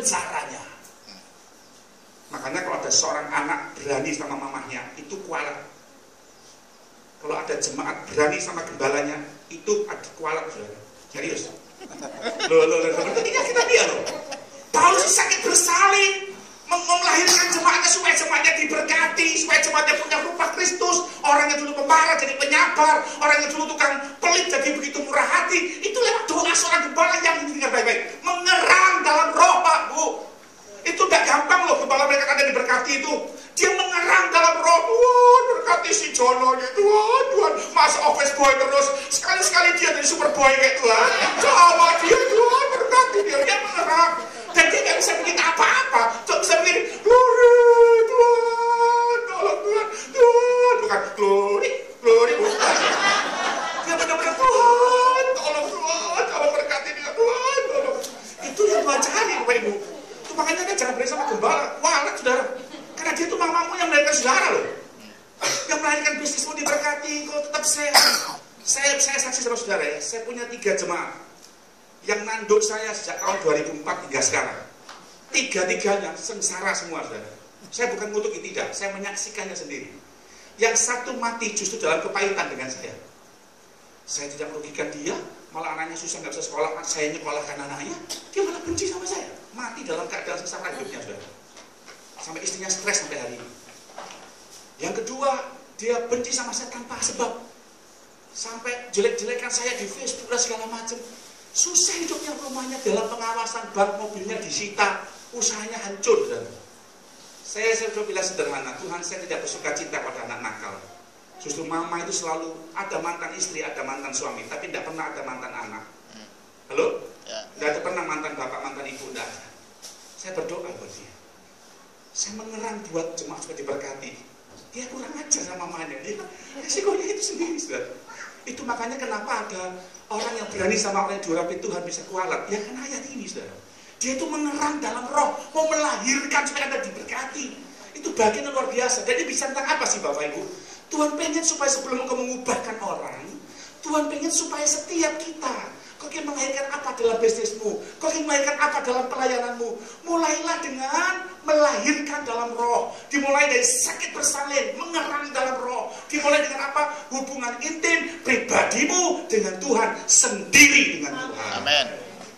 penjaranya. Makanya kalau ada seorang anak berani sama mamahnya, itu kualat. Kalau ada jemaat berani sama gembalanya, itu ada kualat, saudara. Serius. Loh, ingat kita dia loh. Paulus sakit bersalin, melahirkan jemaatnya supaya jemaatnya diberkati, supaya jemaatnya punya rupa Kristus. Orang yang dulu pemarah jadi penyabar, orang yang dulu tukang pelit jadi begitu murah hati. Itu lewat doa seorang gembala yang dengar baik-baik, mengerang dalam roh, Pak, Bu. Itu tidak gampang loh gembala mereka ada diberkati itu. Dia mengerang dalam roh, Tuhan berkati si Jononya, Tuhan, masa office boy terus, sekali-sekali dia jadi super boy kayak Tuhan, coba dia, Tuhan berkati dia mengerang, dan dia gak bisa bikin apa-apa, cuma bisa bikin, glory, Tuhan, tolong Tuhan, bukan glory, bukan, dia benar-benar Tuhan, tolong Tuhan, coba berkati dia, Tuhan, tolong, itu yang Tuhan cari, Bapak Ibu, itu makanya kan jangan berani sama gembala, walet saudara. Karena dia itu mamamu yang melahirkan saudara loh. Yang melahirkan bisnismu diberkati, kau tetap sehat. Saya saksi sama saudara ya, saya punya 3 jemaat yang nanduk saya sejak tahun 2004 hingga sekarang. 3-tiganya sengsara semua, saudara. Saya bukan ngutuki, tidak, saya menyaksikannya sendiri. Yang satu mati justru dalam kepahitan dengan saya. Saya tidak merugikan dia, malah anaknya susah nggak bisa sekolah, saya nyekolahkan anaknya, dia malah benci sama saya. Mati dalam keadaan sengsara hidupnya, saudara. Sampai istrinya stres sampai hari ini. Yang kedua, dia benci sama saya tanpa sebab. Sampai jelek-jelekan saya di Facebook dan segala macam. Susah hidupnya, rumahnya dalam pengawasan, bank mobilnya disita, usahanya hancur. Dan saya sudah bilang sederhana, Tuhan, saya tidak bersuka cinta pada anak nakal. Justru mama itu selalu ada mantan istri, ada mantan suami, tapi tidak pernah ada mantan anak. Halo? Tidak ada pernah mantan bapak, mantan ibu, tidak ada. Saya berdoa buat dia. Saya mengerang buat jemaat supaya diberkati. Dia kurang ajar sama mamanya. Dia resikonya itu sendiri, saudara. Itu makanya kenapa ada orang yang berani sama orang yang diurapi Tuhan bisa kualat. Ya kan ayat ini, saudara. Dia itu mengerang dalam roh, mau melahirkan supaya Anda diberkati. Itu bagian yang luar biasa. Jadi bisa tentang apa sih Bapak Ibu? Tuhan pengen supaya sebelum engkau mengubahkan orang, Tuhan pengen supaya setiap kita, kau ingin melahirkan apa dalam bisnismu? Kau ingin melahirkan apa dalam pelayananmu? Mulailah dengan melahirkan dalam roh. Dimulai dari sakit bersalin, mengerang dalam roh. Dimulai dengan apa? Hubungan intim pribadimu dengan Tuhan, sendiri dengan Tuhan. Amin.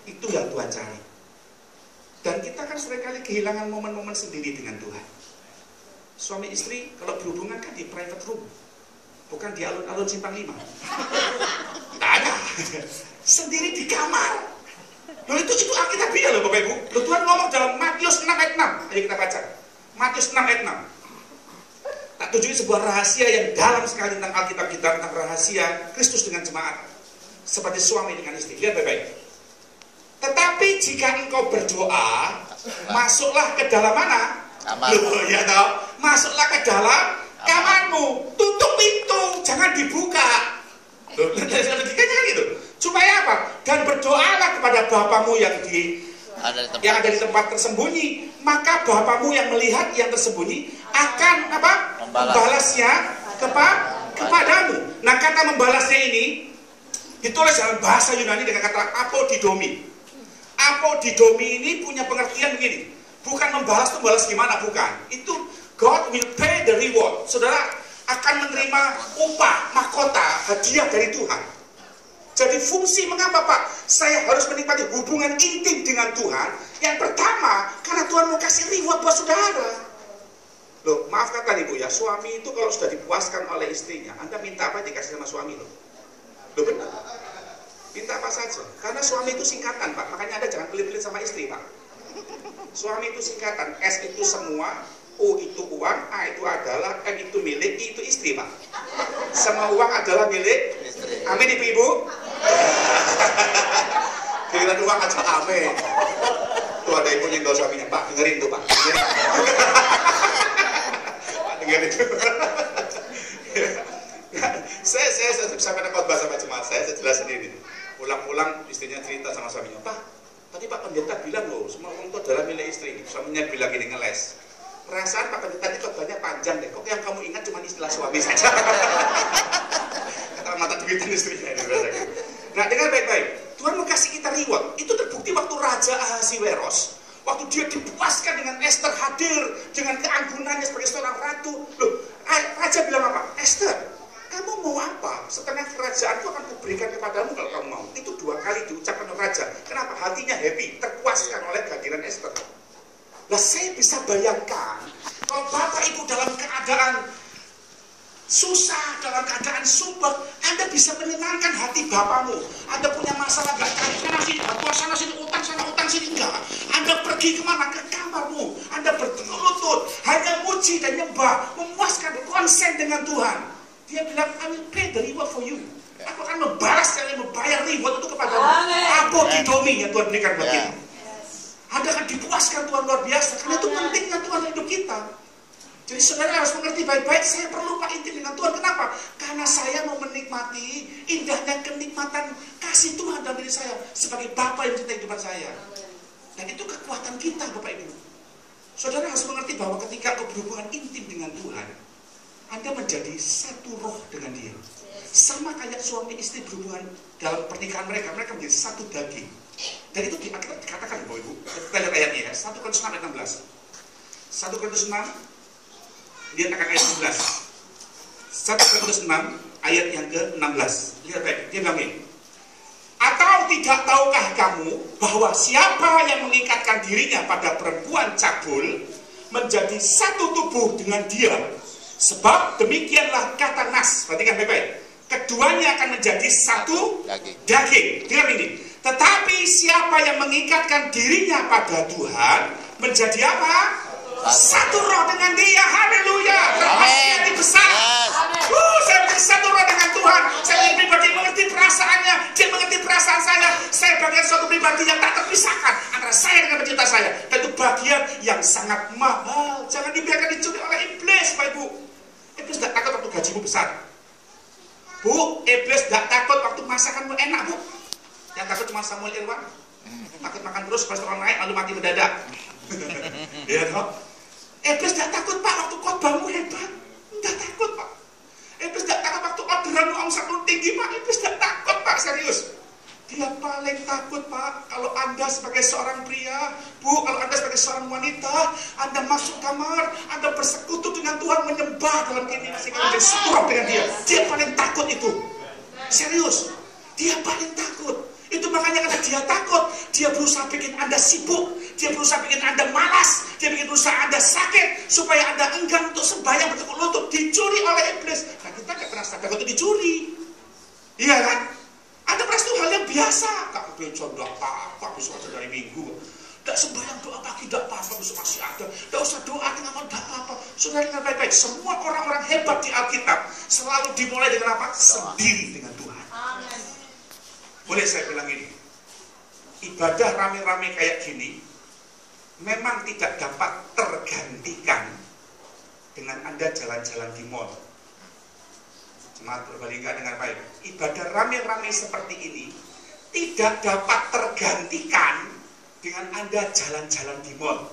Itu yang Tuhan cari. Dan kita kan seringkali kehilangan momen-momen sendiri dengan Tuhan. Suami istri kalau berhubungan kan di private room, bukan di alun-alun Simpang 5. Tidak ada. Sendiri di kamar. Loh itu Alkitabiah loh Bapak Ibu. Loh Tuhan ngomong dalam Matius 6 ayat 6. Ayo kita baca. Matius 6 ayat 6. Tak tunjukin sebuah rahasia yang dalam sekali tentang Alkitab kita, tentang rahasia Kristus dengan jemaat. Seperti suami dengan istri. Lihat baik-baik. Tetapi jika engkau berdoa, masuklah ke dalam mana? Kamar. Loh ya toh. Masuklah ke dalam kamarmu. Tutup pintu, jangan dibuka. Loh, logikanya kan gitu. Supaya apa? Dan berdoalah kepada Bapamu yang ada di tempat tersembunyi, maka Bapamu yang melihat yang tersembunyi akan apa? Membalasnya kepadamu. Nah, kata membalasnya ini ditulis dalam bahasa Yunani dengan kata apodidomi. Apodidomi ini punya pengertian begini. Bukan membalas itu balas gimana, bukan. Itu God will pay the reward. Saudara akan menerima upah, mahkota, hadiah dari Tuhan. Jadi fungsi mengapa Pak? Saya harus menikmati hubungan intim dengan Tuhan. Yang pertama, karena Tuhan mau kasih reward buat saudara. Loh, maaf kata Ibu ya, suami itu kalau sudah dipuaskan oleh istrinya, Anda minta apa dikasih sama suami loh? Loh benar. Minta apa saja. Karena suami itu singkatan Pak, makanya Anda jangan pelit-pelit sama istri Pak. Suami itu singkatan, S itu semua, U itu uang, A itu adalah, M itu milik, I itu istri Pak. Semua uang adalah milik istri. Amin Ibu-ibu. Giliran uang aja amin. Tuh ada ibu nyenggol suaminya, Pak dengerin tuh Pak. Pak dengerin tuh. Saya sampai khotbah sama jemaat saya jelasin ini. Pulang-pulang istrinya cerita sama suaminya, Pak tadi Pak Pendeta bilang loh, semua uang itu adalah milik istri. Suaminya bilang gini ngeles. Perasaan Pak Pendeta ini khotbahnya panjang deh. Kok yang kamu ingat cuma istilah suami saja? Kata mata duitin istrinya ini biasa gitu. Nah dengar baik-baik. Tuhan mau kasih kita reward. Itu terbukti waktu Raja Ahasiweros. Waktu dia dipuaskan dengan Esther hadir, dengan keanggunannya sebagai seorang ratu. Loh, raja bilang apa? Esther, kamu mau apa? Setengah kerajaanku akan kuberikan kepadamu kalau kamu mau. Itu 2 kali diucapkan oleh raja. Kenapa? Hatinya happy, terpuaskan oleh kehadiran Esther. Lah saya bisa bayangkan, kalau Bapak Ibu dalam keadaan susah, dalam keadaan sumpah, Anda bisa menyenangkan hati Bapakmu. Anda punya masalah gak cari sana sini, utang sana utang sini, enggak. Anda pergi kemana? Ke kamarmu. Anda berlutut, hanya muji dan nyembah, memuaskan, konsen dengan Tuhan. Dia bilang, I will pay the reward for you. Aku akan membalas dan membayar reward itu kepadamu. Apa didomi yang Tuhan berikan buat kita. Anda akan dipuaskan Tuhan luar biasa. Karena itu pentingnya Tuhan hidup kita. Jadi saudara harus mengerti baik-baik, saya perlu Pak intim dengan Tuhan. Kenapa? Karena saya mau menikmati indahnya kenikmatan kasih Tuhan dalam diri saya sebagai Bapa yang mencintai kehidupan saya. Dan itu kekuatan kita, Bapak Ibu. Saudara harus mengerti bahwa ketika kau berhubungan intim dengan Tuhan, Anda menjadi satu roh dengan Dia. Sama kayak suami istri berhubungan dalam pernikahan mereka menjadi satu daging. Dan itu di Alkitab dikatakan, Bapak Ibu. Kita lihat ayatnya ya, 1 Korintus 6 ayat 16. 1 Korintus 6 lihat akan ayat 16. 1 Korintus 6 ayat yang ke-16. Lihat baik, dia bilang ini. Atau tidak tahukah kamu bahwa siapa yang mengikatkan dirinya pada perempuan cabul menjadi satu tubuh dengan dia? Sebab demikianlah kata nas. Perhatikan baik-baik. Keduanya akan menjadi satu daging. Dengar ini. Tetapi siapa yang mengikatkan dirinya pada Tuhan menjadi apa? Satu roh dengan Dia. Haleluya. Rahasia yang besar. Saya menjadi satu roh dengan Tuhan. Saya pribadi mengerti perasaannya, dia mengerti perasaan saya. Saya bagian suatu pribadi yang tak terpisahkan antara saya dengan pencipta saya. Dan itu bagian yang sangat mahal. Jangan dibiarkan dicuri oleh iblis, Pak Ibu. Iblis tidak takut waktu gajimu besar, Bu. Iblis tidak takut waktu masakanmu enak, Bu. Yang takut cuma Samuel Irwan. Takut makan terus, kolesterol naik, lalu mati mendadak. Ya toh? Iblis tidak takut, Pak, waktu khotbahmu hebat. Tidak takut, Pak. Iblis tidak takut waktu orderanmu omsetmu tinggi, Pak. Iblis tidak takut, Pak, serius. Dia paling takut, Pak, kalau Anda sebagai seorang pria, Bu, kalau Anda sebagai seorang wanita, Anda masuk kamar, Anda bersekutu dengan Tuhan, menyembah dalam keintiman menjadi satu dengan Dia. Dia paling takut itu. Serius. Dia paling takut. Itu makanya karena dia takut, dia berusaha bikin Anda sibuk, dia berusaha bikin Anda malas, dia bikin berusaha Anda sakit, supaya Anda enggan untuk sembahyang, bertekuk lutut, dicuri oleh iblis. Nah, kita gak pernah takut untuk dicuri. Iya kan? Anda merasa itu hal yang biasa. Kak beca gak apa-apa, besok aja dari minggu. Gak sembahyang doa pagi, gak apa-apa, besok masih ada. Gak usah doa tengah malam, gak apa-apa. Saudara dengar baik-baik, semua orang-orang hebat di Alkitab selalu dimulai dengan apa? Sendiri dengan Tuhan. Boleh saya bilang ini, ibadah rame-rame kayak gini memang tidak dapat tergantikan dengan Anda jalan-jalan di mall. Jemaat Purbalingga dengar baik, ibadah rame-rame seperti ini tidak dapat tergantikan dengan Anda jalan-jalan di mall.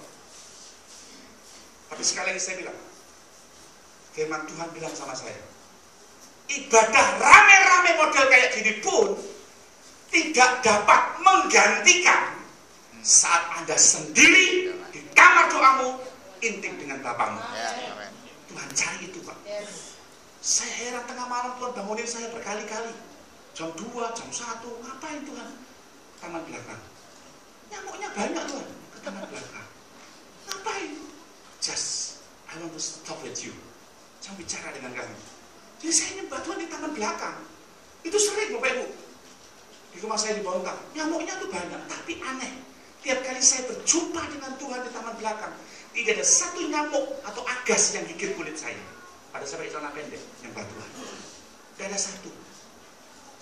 Tapi sekali lagi saya bilang, firman Tuhan bilang sama saya, ibadah rame-rame model kayak gini pun tidak dapat menggantikan saat Anda sendiri di kamar doamu intim dengan Bapamu. Tuhan cari itu, Pak. Saya heran tengah malam Tuhan bangunin saya berkali-kali. Jam 2, jam 1, ngapain Tuhan? Taman belakang. Nyamuknya banyak Tuhan, ke taman belakang. Ngapain? Just, I want to talk with you. Saya bicara dengan kamu. Jadi saya nyembah Tuhan di taman belakang. Itu sering, Bapak Ibu. Di rumah saya di Bontang, nyamuknya tuh banyak, tapi aneh. Tiap kali saya berjumpa dengan Tuhan di taman belakang, tidak ada satu nyamuk atau agas yang gigit kulit saya. Pada saya pakai celana pendek, nyembah Tuhan. Tidak ada satu.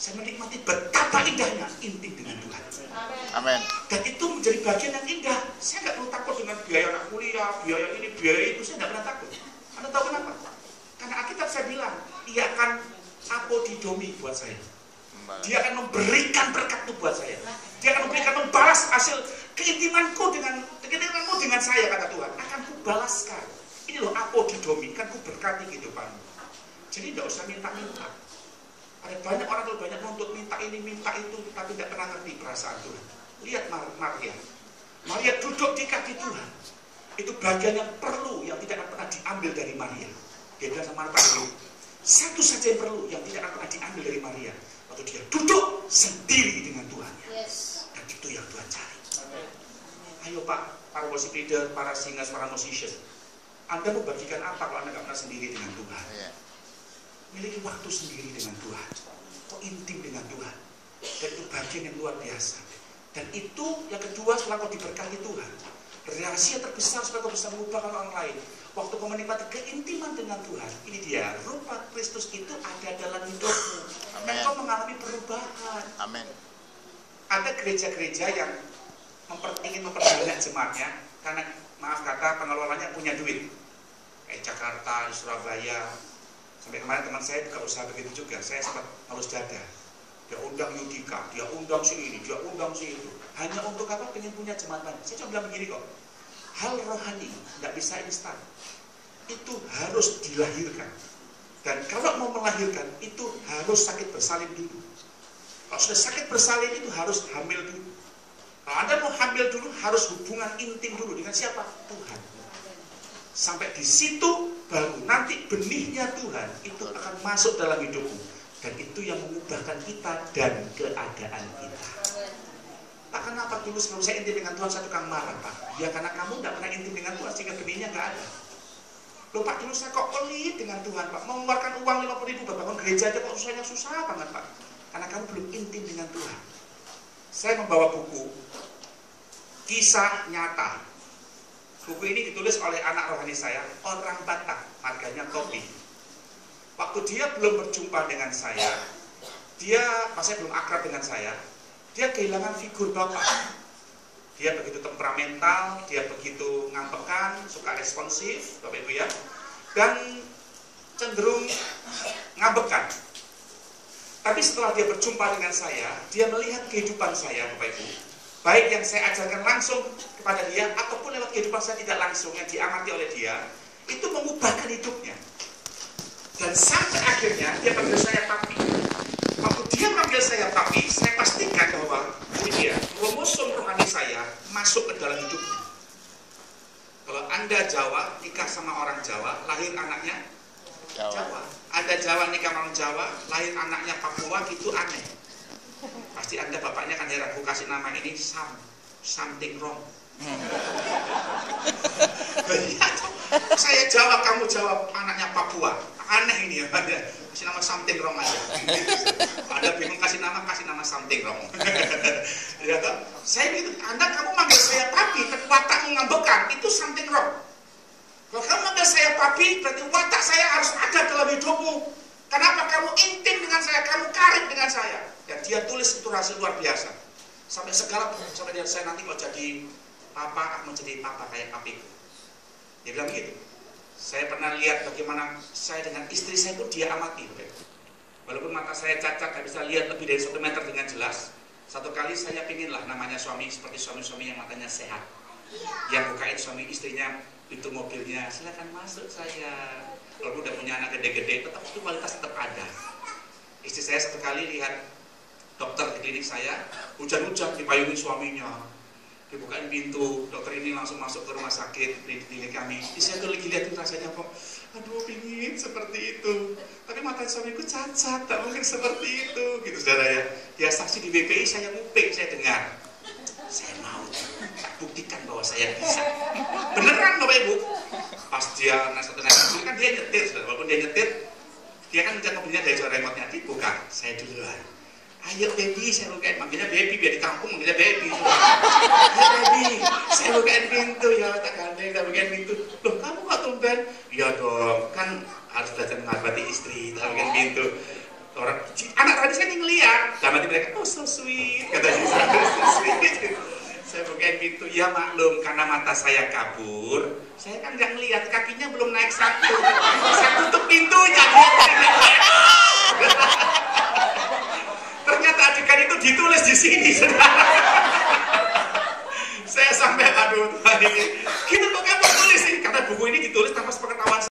Saya menikmati betapa indahnya intim dengan Tuhan. Amin. Dan itu menjadi bagian yang indah. Saya nggak perlu takut dengan biaya anak kuliah, biaya ini, biaya itu. Saya nggak pernah takut. Anda tahu kenapa? Karena Alkitab saya bilang, Ia akan apodidomi buat saya. Dia akan memberikan berkat itu buat saya. Dia akan memberikan, membalas hasil keintimanmu dengan saya, kata Tuhan. Akan kubalaskan. Ini loh apodidomi, kan ku berkati kehidupanmu. Jadi tidak usah minta-minta. Ada banyak orang yang banyak nuntut minta ini, minta itu, tapi tidak pernah ngerti perasaan Tuhan. Lihat Maria. Maria duduk di kaki Tuhan. Itu bagian yang perlu, yang tidak akan pernah diambil dari Maria. Dia bilang sama Marta dulu, satu saja yang perlu, yang tidak akan pernah diambil dari Maria. Waktu dia duduk sendiri dengan Tuhan. Dan itu yang Tuhan cari. Ayo Pak, para worship leader, para singers, para musician, Anda mau bagikan apa kalau Anda nggak pernah sendiri dengan Tuhan? Miliki waktu sendiri dengan Tuhan, kok intim dengan Tuhan, dan itu bagian yang luar biasa. Dan itu yang kedua, setelah kau diberkati Tuhan, rahasia terbesar supaya kau bisa mengubahkan orang lain. Waktu kau menikmati keintiman dengan Tuhan, ini dia, rupa Kristus itu ada dalam hidupmu. Dan kau mengalami perubahan. Amin. Ada gereja-gereja yang ingin memperbanyak jemaatnya karena maaf kata pengelolanya punya duit. Kayak Jakarta, di Surabaya. Sampai kemarin teman saya buka usaha begitu juga. Saya sempat halus dada. Dia undang Yudika, dia undang si ini, dia undang si itu. Hanya untuk apa? Pengen punya jemaat banyak. Saya cuma bilang begini kok. Hal rohani tidak bisa instan. Itu harus dilahirkan. Dan kalau mau melahirkan itu harus sakit bersalin dulu. Kalau sudah sakit bersalin itu harus hamil dulu. Kalau Anda mau hamil dulu harus hubungan intim dulu dengan siapa? Tuhan. Sampai di situ baru nanti benihnya Tuhan itu akan masuk dalam hidupmu. Dan itu yang mengubahkan kita dan keadaan kita. Pak, kenapa dulu sebelum saya intim dengan Tuhan saya tukang marah Pak? Ya karena kamu tidak pernah intim dengan Tuhan sehingga benihnya nggak ada. Loh Pak, dulu saya kok pelit dengan Tuhan Pak, mengeluarkan uang 50.000 buat bangun gereja aja kok susah banget Pak. Karena kamu belum intim dengan Tuhan. Saya membawa buku Kisah Nyata. Buku ini ditulis oleh anak rohani saya, orang Batak, marganya Topi. Waktu dia belum berjumpa dengan saya, saya belum akrab dengan saya, dia kehilangan figur bapak. Dia begitu temperamental, dia begitu ngampekan, suka responsif, Bapak Ibu ya, dan cenderung ngambekan. Tapi setelah dia berjumpa dengan saya, dia melihat kehidupan saya, Bapak Ibu, baik yang saya ajarkan langsung kepada dia, ataupun lewat kehidupan saya tidak langsung, yang diamati oleh dia, itu mengubahkan hidupnya. Dan sampai akhirnya dia panggil saya papi. Waktu dia panggil saya papi, saya pastikan bahwa ini dia, kromosom rohani saya masuk ke dalam hidupnya. Kalau Anda Jawa, nikah sama orang Jawa, lahir anaknya Jawa. Anda Jawa nikah sama orang Jawa, lahir anaknya Papua, itu aneh. Pasti Anda bapaknya kan heran, aku kasih nama ini something wrong. Saya Jawa, kamu Jawa, anaknya Papua. Aneh ini ya, kasih nama something wrong aja. Ada bingung kasih nama something wrong. Ya, saya gitu, kamu manggil saya papi, tapi watakmu ngambekan, itu something wrong. Kalau kamu manggil saya papi, berarti watak saya harus ada dalam hidupmu. Kenapa kamu intim dengan saya, kamu karib dengan saya? Dan dia tulis itu rahasia luar biasa. Sampai segala, sampai dia saya nanti kalau jadi papa, aku mau jadi papa kayak papiku. Dia bilang gitu. Saya pernah lihat bagaimana saya dengan istri saya pun dia amati. Walaupun mata saya cacat, gak bisa lihat lebih dari 1 meter dengan jelas. Satu kali saya pinginlah namanya suami seperti suami-suami yang matanya sehat. Yang bukain suami istrinya pintu mobilnya, silakan masuk saya. Walaupun udah punya anak gede-gede, tetap itu kualitas tetap ada. Istri saya satu kali lihat dokter di klinik saya, hujan-hujan dipayungi suaminya. Dibukain pintu, dokter ini langsung masuk ke rumah sakit di klinik kami. Saya tuh lagi lihat rasanya kok, aduh pingin seperti itu. Tapi mata suamiku cacat, tak mungkin seperti itu. Gitu saudara ya. Dia saksi di BPI, saya nguping, saya dengar. Saya mau buktikan bahwa saya bisa. Beneran Bapak Ibu. Pas dia naik kan dia nyetir, saudara. Walaupun dia nyetir, dia kan mencet mobilnya dari suara remote-nya. Dibuka, saya duluan. Ayo baby, saya bukain, manggilnya baby, biar di kampung manggilnya baby. Ayo baby, saya bukain pintu, ya tak gandeng, tak bukain pintu. Loh kamu kok tumben? Iya dong, kan harus belajar menghargai istri, tak bukain pintu. Orang, anak tadi saya ngeliat, dan nanti mereka, oh so sweet, katanya, so sweet. Saya bukain pintu, ya maklum, karena mata saya kabur, saya kan nggak ngeliat, kakinya belum naik satu. Saya tutup pintunya, dia